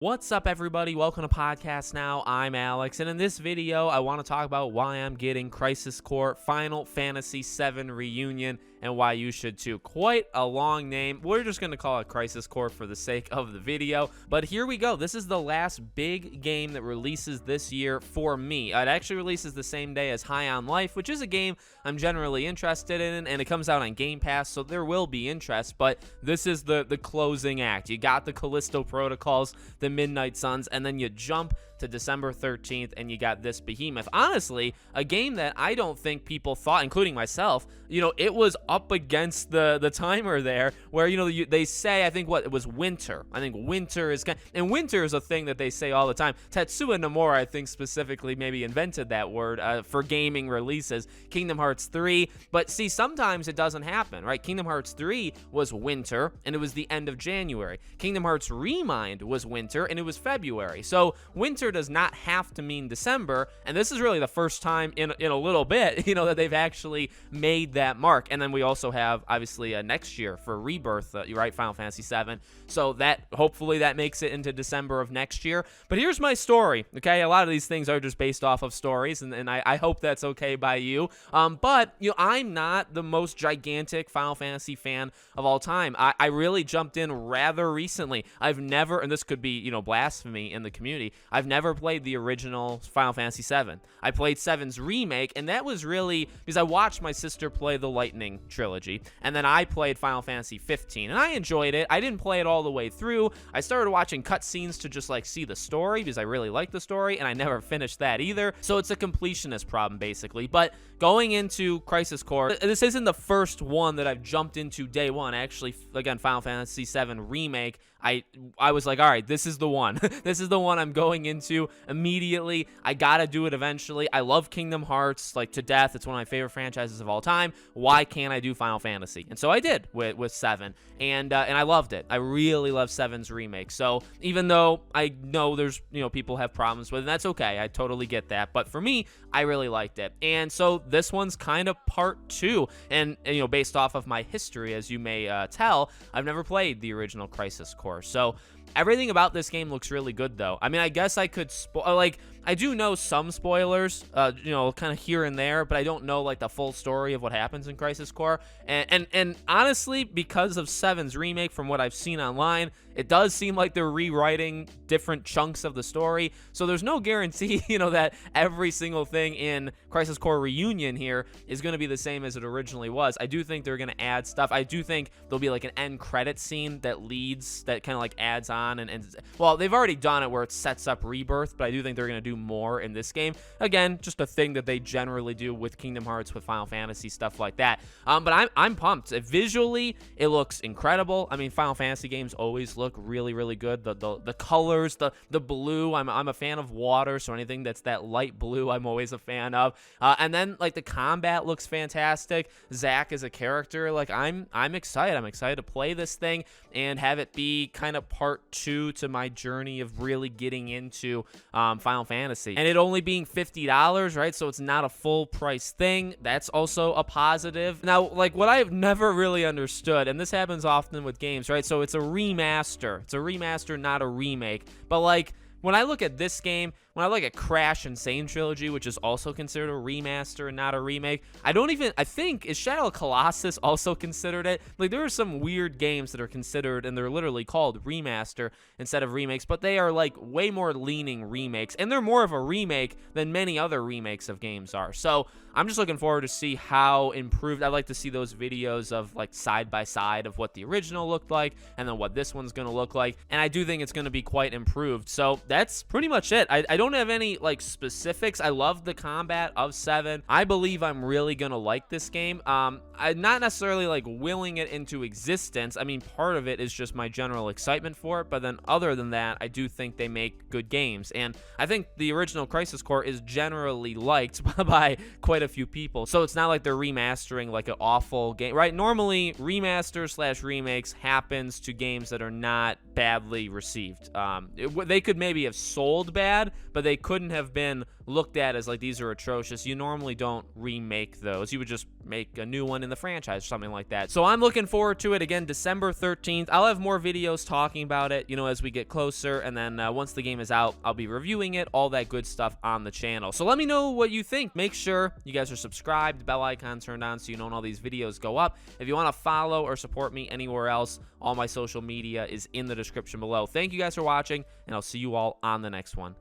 What's up, everybody? Welcome to Podcast Now. I'm Alex, and in this video, I want to talk about why I'm getting Crisis Core Final Fantasy VII Reunion and why you should too. Quite a long name. We're just going to call it Crisis Core for the sake of the video, but here we go. This is the last big game that releases this year for me. It actually releases the same day as High on Life, which is a game I'm generally interested in, and it comes out on Game Pass, so there will be interest, but this is the closing act. You got the Callisto Protocols, the Midnight Suns, and then you jump to December 13th and you got this behemoth. Honestly, a game that I don't think people thought, including myself, it was up against the timer there where, they say, I think it was winter. I think winter is and winter is a thing that they say all the time. Tetsuya Nomura, I think, specifically maybe invented that word for gaming releases. Kingdom Hearts 3, but see, sometimes it doesn't happen, right? Kingdom Hearts 3 was winter and it was the end of January. Kingdom Hearts Remind was winter and it was February. So winter does not have to mean December, and this is really the first time in a little bit, that they've actually made that mark. And then we also have, obviously, next year for Rebirth, right, Final Fantasy VII. So that, hopefully, that makes it into December of next year. But here's my story, okay? A lot of these things are just based off of stories, and I hope that's okay by you. But, I'm not the most gigantic Final Fantasy fan of all time. I really jumped in rather recently. I've never, and this could be, blasphemy in the community, I've never played the original Final Fantasy VII. I played 7's remake, and that was really because I watched my sister play the Lightning trilogy, and then I played Final Fantasy 15, and I enjoyed it. I didn't play it all the way through. I started watching cutscenes to just see the story because I really liked the story, and I never finished that either. So it's a completionist problem, basically. But going into Crisis Core, this isn't the first one that I've jumped into day one. Actually, again, Final Fantasy VII Remake, I was like, all right, this is the one. This is the one I'm going into immediately. I gotta do it eventually. I love Kingdom Hearts to death. It's one of my favorite franchises of all time. Why can't I do Final Fantasy? And so I did with 7, and I loved it. I really love 7's remake. So even though I know there's people have problems with it, and that's okay. I totally get that. But for me, I really liked it. And so this one's kind of part 2, and based off of my history, as you may tell, I've never played the original Crisis Core. So everything about this game looks really good, though. I mean, I guess I could I do know some spoilers, kind of here and there, but I don't know the full story of what happens in Crisis Core. And honestly, because of 7's remake, from what I've seen online, it does seem like they're rewriting different chunks of the story. So there's no guarantee, that every single thing in Crisis Core Reunion here is going to be the same as it originally was. I do think they're going to add stuff. I do think there'll be an end credit scene that kind of adds on, and well, they've already done it where it sets up Rebirth, but I do think they're going to do more in this game. Again, just a thing that they generally do with Kingdom Hearts, with Final Fantasy, stuff like that. But I'm pumped. Visually, it looks incredible. I mean, Final Fantasy games always look really, really good. The colors, the blue. I'm a fan of water, so anything that's that light blue, I'm always a fan of. And then the combat looks fantastic. Zack as a character, I'm excited. I'm excited to play this thing and have it be kind of part 2 to my journey of really getting into Final Fantasy. And it only being $50, right? So it's not a full price thing. That's also a positive. Now, what I've never really understood, and this happens often with games, right? So it's a remaster. It's a remaster, not a remake. But when I look at this game, when I look at Crash Insane Trilogy, which is also considered a remaster and not a remake, I think, is Shadow of Colossus also considered it? There are some weird games that are considered, and they're literally called remaster instead of remakes, but they are way more leaning remakes, and they're more of a remake than many other remakes of games are. So I'm just looking forward to see how improved. I'd like to see those videos of side by side of what the original looked like and then what this one's going to look like, and I do think it's going to be quite improved. So that's pretty much it. I don't have any specifics. I love the combat of 7. I believe I'm really gonna like this game. I'm not necessarily willing it into existence. I mean, part of it is just my general excitement for it, but then other than that, I do think they make good games, and I think the original Crisis Core is generally liked by quite a few people. So it's not like they're remastering an awful game, right? Normally remasters / remakes happens to games that are not badly received. They could maybe have sold bad, but but they couldn't have been looked at as like these are atrocious. You normally don't remake those. You would just make a new one in the franchise or something like that. So I'm looking forward to it. Again, December 13th. I'll have more videos talking about it, as we get closer, and then once the game is out, I'll be reviewing it, all that good stuff on the channel. So let me know what you think. Make sure you guys are subscribed, bell icon turned on so you know when all these videos go up. If you want to follow or support me anywhere else, all my social media is in the description below. Thank you guys for watching, and I'll see you all on the next one.